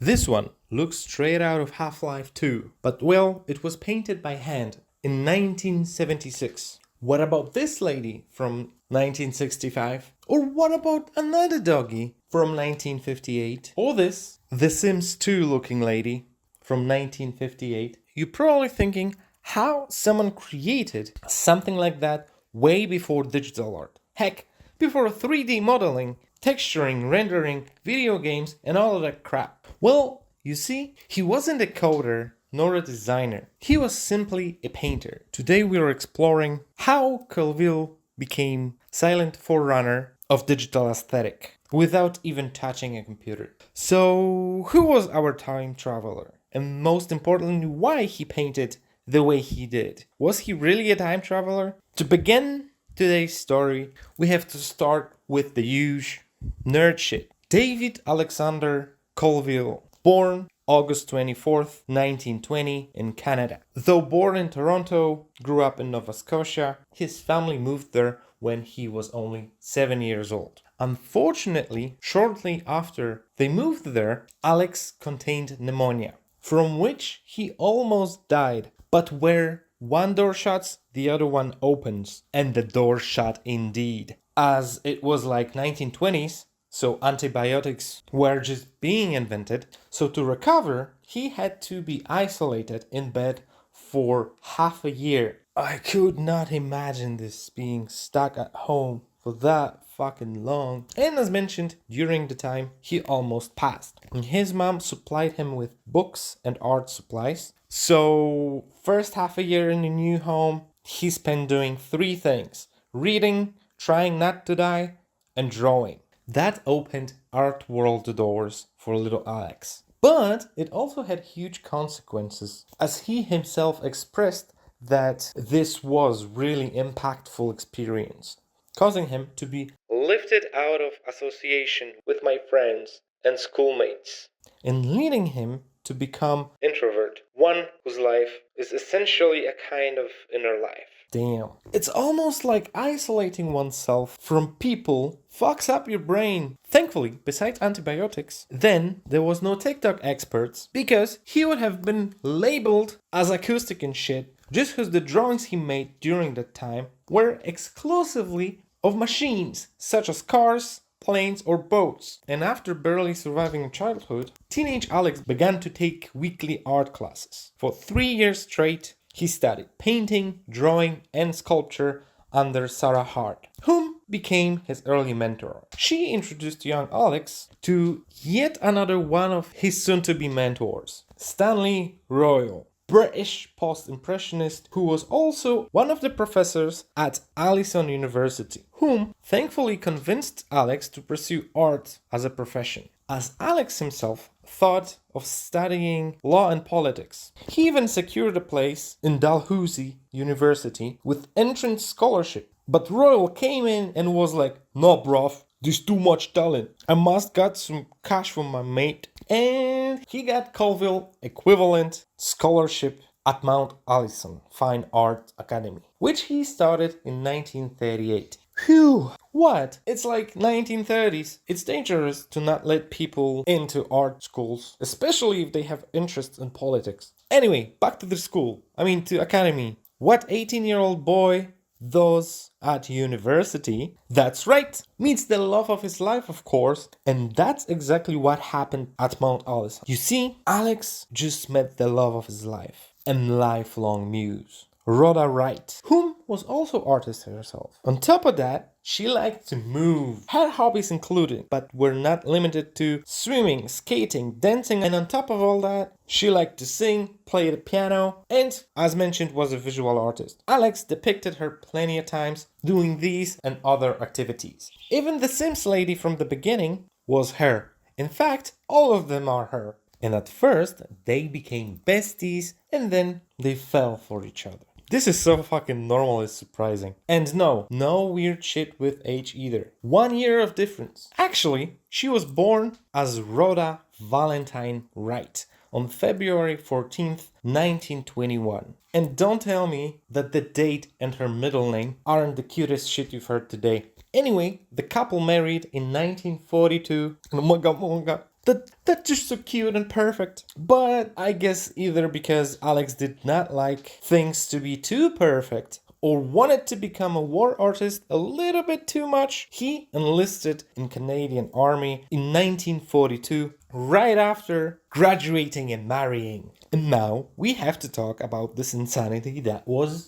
This one looks straight out of Half-Life 2, but well, it was painted by hand in 1976. What about this lady from 1965? Or what about another doggy from 1958? Or this, The Sims 2 looking lady from 1958? You're probably thinking how someone created something like that way before digital art. Heck, before 3D modeling, texturing, rendering, video games, and all of that crap. Well, you see, he wasn't a coder nor a designer. He was simply a painter. Today we are exploring how Colville became silent forerunner of digital aesthetic without even touching a computer. So, who was our time traveler? And most importantly, why he painted the way he did? Was he really a time traveler? To begin today's story, we have to start with the huge nerd shit. David Alexander Colville, born August 24th, 1920 in Canada. Though born in Toronto, grew up in Nova Scotia, his family moved there when he was only 7 years old. Unfortunately, shortly after they moved there, Alex contained pneumonia, from which he almost died. But where one door shuts, the other one opens, and the door shut indeed. As it was like 1920s, so antibiotics were just being invented, so to recover, he had to be isolated in bed for half a year. I could not imagine this, being stuck at home for that fucking long. And as mentioned, during the time, he almost passed. And his mom supplied him with books and art supplies. So, first half a year in the new home, he spent doing three things: reading, trying not to die, and drawing. That opened art world doors for little Alex. But it also had huge consequences, as he himself expressed that this was really impactful experience, causing him to be lifted out of association with my friends and schoolmates, and leading him to become introvert, one whose life is essentially a kind of inner life. Damn. It's almost like isolating oneself from people fucks up your brain. Thankfully, besides antibiotics, then there was no TikTok experts, because he would have been labeled as acoustic and shit, just because the drawings he made during that time were exclusively of machines, such as cars, planes, or boats. And after barely surviving childhood, teenage Alex began to take weekly art classes. For 3 years straight, he studied painting, drawing, and sculpture under Sarah Hart, whom became his early mentor. She introduced young Alex to yet another one of his soon-to-be mentors, Stanley Royal, British post-impressionist who was also one of the professors at Allison University, whom thankfully convinced Alex to pursue art as a profession, as Alex himself thought of studying law and politics. He even secured a place in Dalhousie University with entrance scholarship. But Royal came in and was like, "No, bruv, there's too much talent. I must get some cash from my mate." And he got Colville equivalent scholarship at Mount Allison Fine Art Academy, which he started in 1938. Phew, what? It's like 1930s. It's dangerous to not let people into art schools, especially if they have interests in politics. Anyway, back to the school. To academy. What 18-year-old boy does at university? That's right, meets the love of his life, of course, and that's exactly what happened at Mount Allison. You see, Alex just met the love of his life and lifelong muse, Rhoda Wright, whom was also artist herself. On top of that, she liked to move. Her hobbies included, but were not limited to, swimming, skating, dancing, and on top of all that, she liked to sing, play the piano, and, as mentioned, was a visual artist. Alex depicted her plenty of times doing these and other activities. Even the Sims lady from the beginning was her. In fact, all of them are her. And at first, they became besties, and then they fell for each other. This is so fucking normal, it's surprising. And no weird shit with age either. 1 year of difference. Actually, she was born as Rhoda Valentine Wright on February 14th, 1921. And don't tell me that the date and her middle name aren't the cutest shit you've heard today. Anyway, the couple married in 1942. Oh my god. That's just so cute and perfect. But I guess either because Alex did not like things to be too perfect or wanted to become a war artist a little bit too much, he enlisted in Canadian Army in 1942, right after graduating and marrying. And now we have to talk about this insanity that was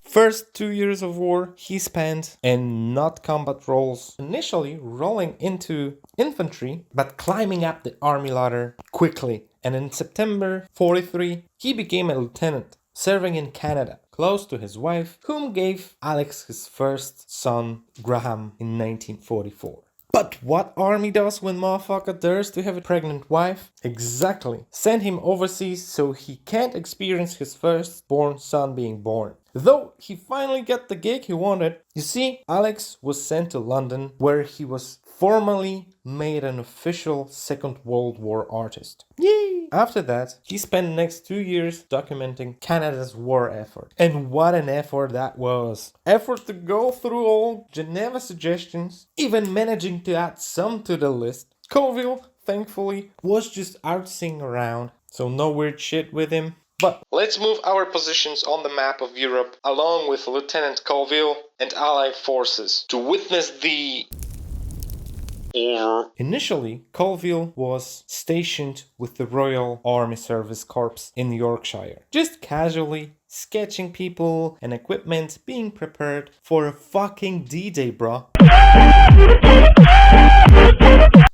first 2 years of war he spent in not combat roles, initially rolling into infantry, but climbing up the army ladder quickly. And in September 43, he became a lieutenant, serving in Canada, close to his wife, whom gave Alex his first son, Graham, in 1944. But what army does when motherfucker dares to have a pregnant wife? Exactly. Send him overseas so he can't experience his firstborn son being born. Though he finally got the gig he wanted. You see, Alex was sent to London, where he was formally made an official Second World War artist. Yay! After that, he spent the next 2 years documenting Canada's war effort. And what an effort that was! Effort to go through all Geneva suggestions, even managing to add some to the list. Colville, thankfully, was just artsing around, so no weird shit with him. But let's move our positions on the map of Europe along with Lieutenant Colville and Allied forces to witness the Initially, Colville was stationed with the Royal Army Service Corps in Yorkshire, just casually sketching people and equipment being prepared for a fucking D-Day, bro.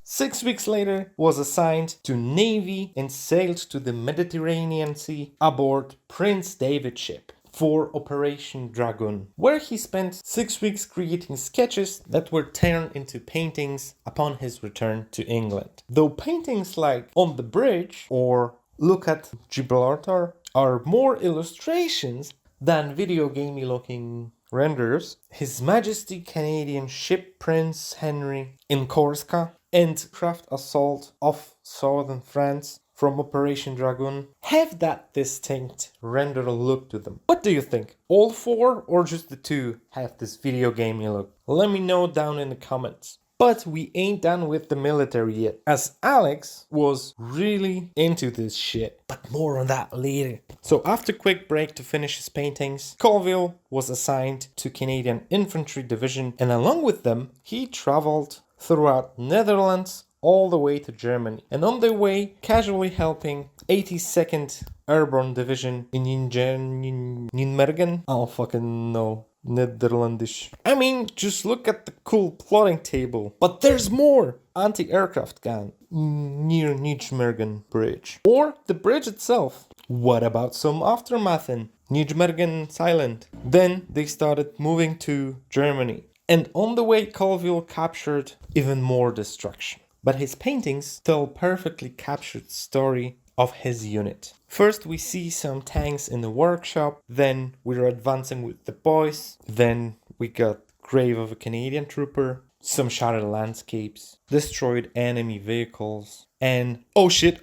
6 weeks later, was assigned to Navy and sailed to the Mediterranean Sea aboard Prince David ship for Operation Dragoon, where he spent 6 weeks creating sketches that were turned into paintings upon his return to England. Though paintings like On the Bridge or Look at Gibraltar are more illustrations than video gamey looking renders, His Majesty Canadian ship Prince Henry in Corsica and craft assault off southern France from Operation Dragoon have that distinct render look to them. What do you think? All four or just the two have this video gamey look? Let me know down in the comments. But we ain't done with the military yet, as Alex was really into this shit. But more on that later. So after a quick break to finish his paintings, Colville was assigned to Canadian Infantry Division, and along with them, he traveled throughout Netherlands all the way to Germany. And on their way, casually helping 82nd Airborne Division in Nijmegen. I don't fucking know Netherlandish. I mean, just look at the cool plotting table. But there's more! Anti-aircraft gun near Nijmegen Bridge. Or the bridge itself. What about some aftermath in Nijmegen Island? Then they started moving to Germany. And on the way, Colville captured even more destruction. But his paintings tell perfectly captured story of his unit. First we see some tanks in the workshop, then we're advancing with the boys, then we got grave of a Canadian trooper, some shattered landscapes, destroyed enemy vehicles, and oh shit,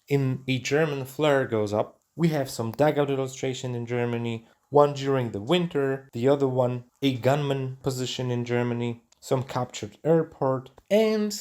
in a German flare goes up. We have some dugout illustration in Germany, one during the winter, the other one a gunman position in Germany, some captured airport, and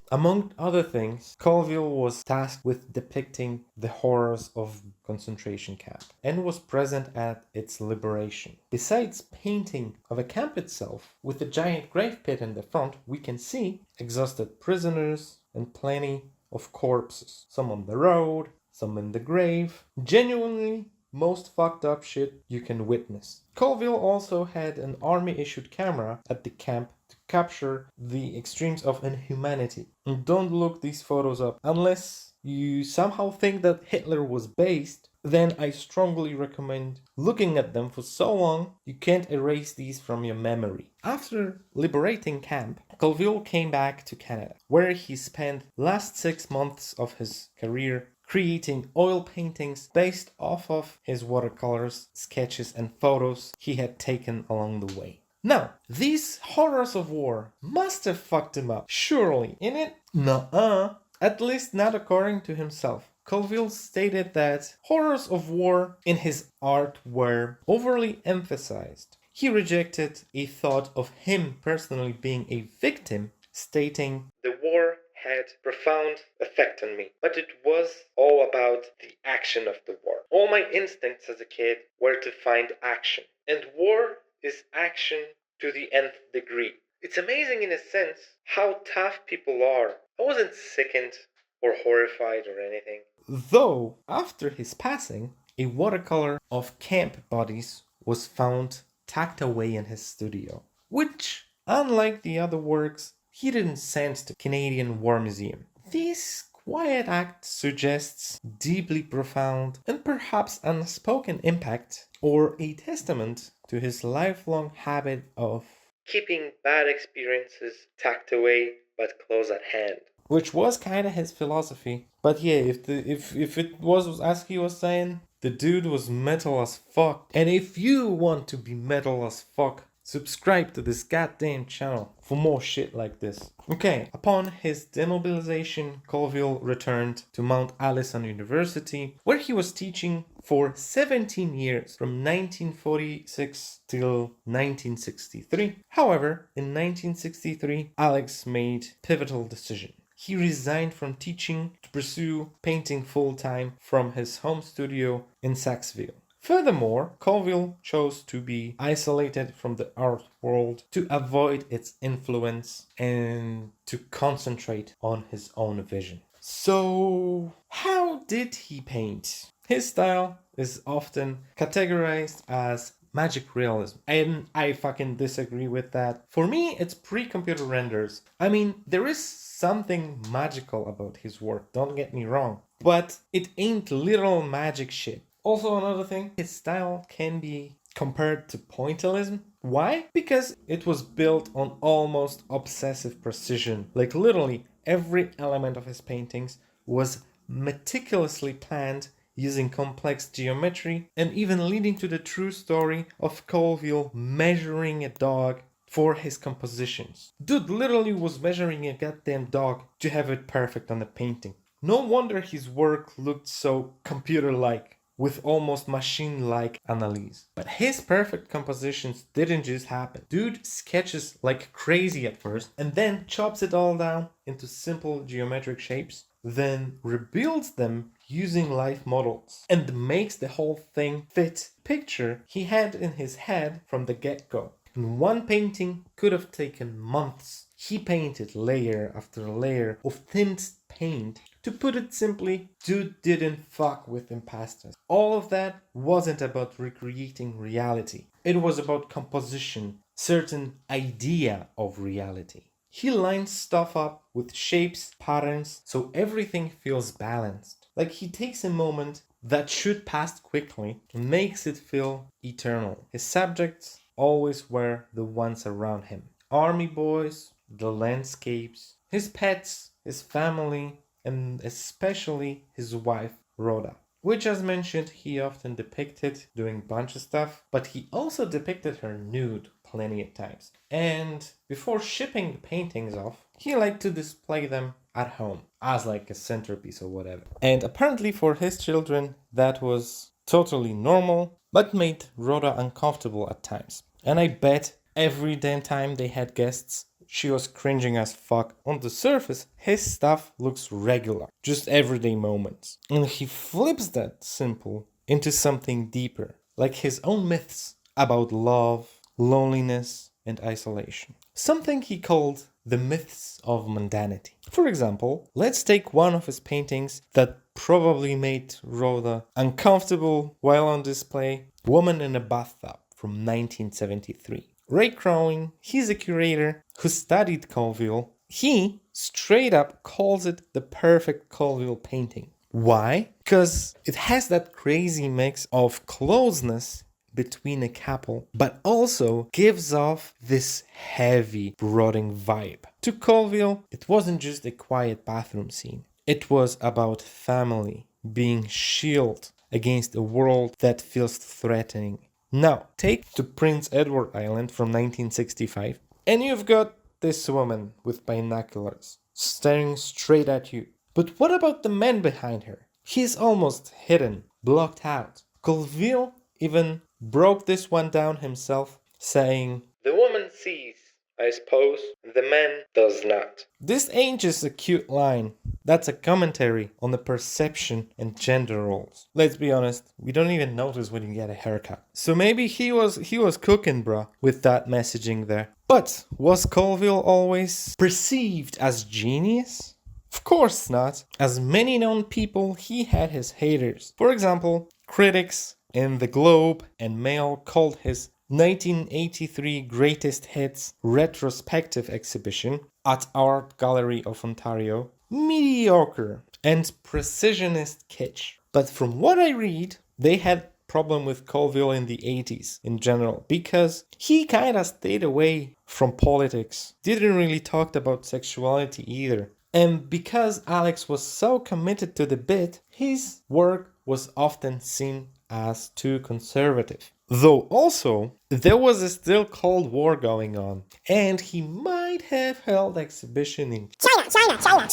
among other things, Colville was tasked with depicting the horrors of concentration camp and was present at its liberation. Besides painting of a camp itself, with a giant grave pit in the front, we can see exhausted prisoners and plenty of corpses. Some on the road, some in the grave. Genuinely most fucked up shit you can witness. Colville also had an army-issued camera at the camp to capture the extremes of inhumanity. And don't look these photos up unless you somehow think that Hitler was based, then I strongly recommend looking at them for so long you can't erase these from your memory. After liberating camp, Colville came back to Canada, where he spent last 6 months of his career creating oil paintings based off of his watercolors, sketches and photos he had taken along the way. Now, these horrors of war must have fucked him up, surely, innit? Nuh-uh. At least not according to himself. Colville stated that horrors of war in his art were overly emphasized. He rejected a thought of him personally being a victim stating, "The war had profound effect on me, but it was all about the action of the war. All my instincts as a kid were to find action, and war is action to the nth degree. It's amazing in a sense how tough people are. I wasn't sickened or horrified or anything." Though, after his passing, a watercolor of camp bodies was found tucked away in his studio, which, unlike the other works, he didn't send to Canadian War Museum. This quiet act suggests deeply profound and perhaps unspoken impact, or a testament to his lifelong habit of keeping bad experiences tucked away but close at hand. Which was kind of his philosophy. But yeah, if it was as he was saying, the dude was metal as fuck. And if you want to be metal as fuck, subscribe to this goddamn channel for more shit like this. Okay, upon his demobilization, Colville returned to Mount Allison University, where he was teaching for 17 years, from 1946 till 1963. However, in 1963, Alex made pivotal decision. He resigned from teaching to pursue painting full-time from his home studio in Saxville. Furthermore, Colville chose to be isolated from the art world to avoid its influence and to concentrate on his own vision. So, how did he paint? His style is often categorized as magic realism, and I fucking disagree with that. For me, it's pre-computer renders. I mean, there is something magical about his work, don't get me wrong, but it ain't literal magic shit. Also, another thing, his style can be compared to pointillism. Why? Because it was built on almost obsessive precision. Like literally every element of his paintings was meticulously planned using complex geometry, and even leading to the true story of Colville measuring a dog for his compositions. Dude literally was measuring a goddamn dog to have it perfect on the painting. No wonder his work looked so computer-like, with almost machine-like analysis. But his perfect compositions didn't just happen. Dude sketches like crazy at first, and then chops it all down into simple geometric shapes, then rebuilds them using life models, and makes the whole thing fit the picture he had in his head from the get-go. And one painting could have taken months. He painted layer after layer of thinned paint. To put it simply, dude didn't fuck with impasters. All of that wasn't about recreating reality. It was about composition, certain idea of reality. He lines stuff up with shapes, patterns, so everything feels balanced. Like he takes a moment that should pass quickly and makes it feel eternal. His subjects always were the ones around him. Army boys, the landscapes, his pets, his family, and especially his wife, Rhoda. Which, as mentioned, he often depicted doing a bunch of stuff, but he also depicted her nude plenty of times. And before shipping the paintings off, he liked to display them at home as like a centerpiece or whatever. And apparently for his children, that was totally normal, but made Rhoda uncomfortable at times. And I bet every damn time they had guests, she was cringing as fuck. On the surface, his stuff looks regular, just everyday moments. And he flips that simple into something deeper, like his own myths about love, loneliness, and isolation. Something he called the myths of mundanity. For example, let's take one of his paintings that probably made Rhoda uncomfortable while on display, Woman in a Bathtub from 1973. Ray Crowing, he's a curator who studied Colville. He straight up calls it the perfect Colville painting. Why? Because it has that crazy mix of closeness between a couple, but also gives off this heavy, brooding vibe. To Colville, it wasn't just a quiet bathroom scene. It was about family being shielded against a world that feels threatening. Now, take to Prince Edward Island from 1965, and you've got this woman with binoculars staring straight at you. But what about the man behind her? He's almost hidden, blocked out. Colville even broke this one down himself, saying, "The woman sees I suppose the man does not. This ain't just a cute line. That's a commentary on the perception and gender roles. Let's be honest, we don't even notice when you get a haircut. So maybe he was cooking, bruh, with that messaging there. But was Colville always perceived as genius? Of course not. As many known people, he had his haters. For example, critics in The Globe and Mail called his 1983 Greatest Hits retrospective exhibition at Art Gallery of Ontario mediocre and precisionist kitsch. But from what I read, they had problem with Colville in the 80s in general because he kind of stayed away from politics, didn't really talk about sexuality either. And because Alex was so committed to the bit, his work was often seen as too conservative. Though also, there was a still Cold War going on, and he might have held exhibition in China.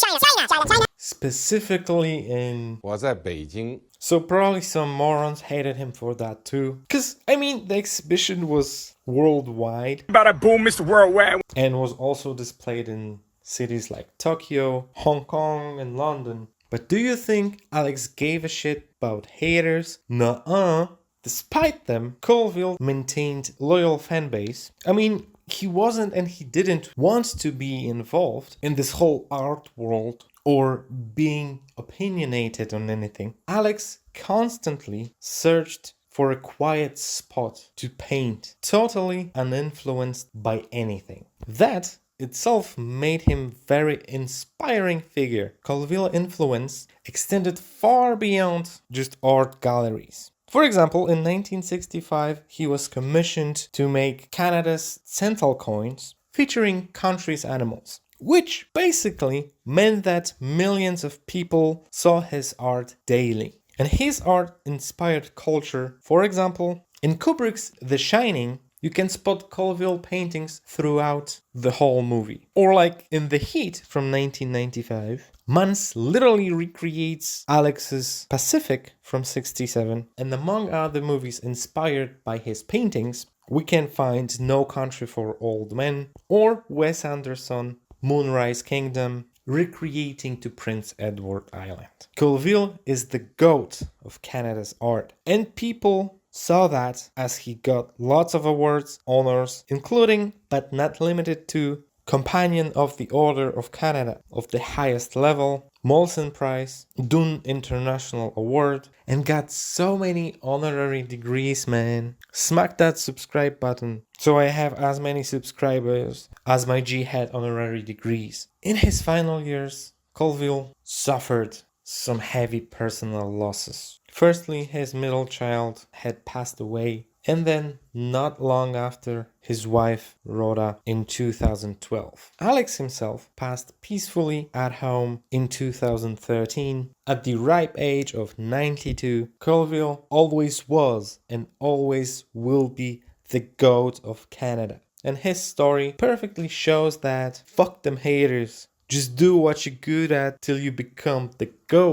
Specifically in... 我在北京 So probably some morons hated him for that too. Cause, I mean, the exhibition was worldwide. Bada boom, Mr. Worldwide. And was also displayed in cities like Tokyo, Hong Kong, and London. But do you think Alex gave a shit about haters? Nuh-uh. Despite them, Colville maintained loyal fanbase. I mean, he wasn't and he didn't want to be involved in this whole art world or being opinionated on anything. Alex constantly searched for a quiet spot to paint, totally uninfluenced by anything. That itself made him very inspiring figure. Colville's influence extended far beyond just art galleries. For example, in 1965, he was commissioned to make Canada's central coins featuring country's animals, which basically meant that millions of people saw his art daily. And his art inspired culture. For example, in Kubrick's The Shining, you can spot Colville paintings throughout the whole movie. Or like in The Heat from 1995, Mans literally recreates Alex's Pacific from 67. And among other movies inspired by his paintings, we can find No Country for Old Men or Wes Anderson, Moonrise Kingdom, recreating to Prince Edward Island. Colville is the GOAT of Canada's art, and people saw that as he got lots of awards, honors, including but not limited to Companion of the Order of Canada of the highest level, Molson Prize, Dunn International Award, and got so many honorary degrees, man. Smack that subscribe button so I have as many subscribers as my G had honorary degrees. In his final years, Colville suffered some heavy personal losses. Firstly, his middle child had passed away, and then not long after, his wife Rhoda in 2012. Alex himself passed peacefully at home in 2013 at the ripe age of 92. Colville always was and always will be the GOAT of Canada. And his story perfectly shows that fuck them haters. Just do what you're good at till you become the GOAT.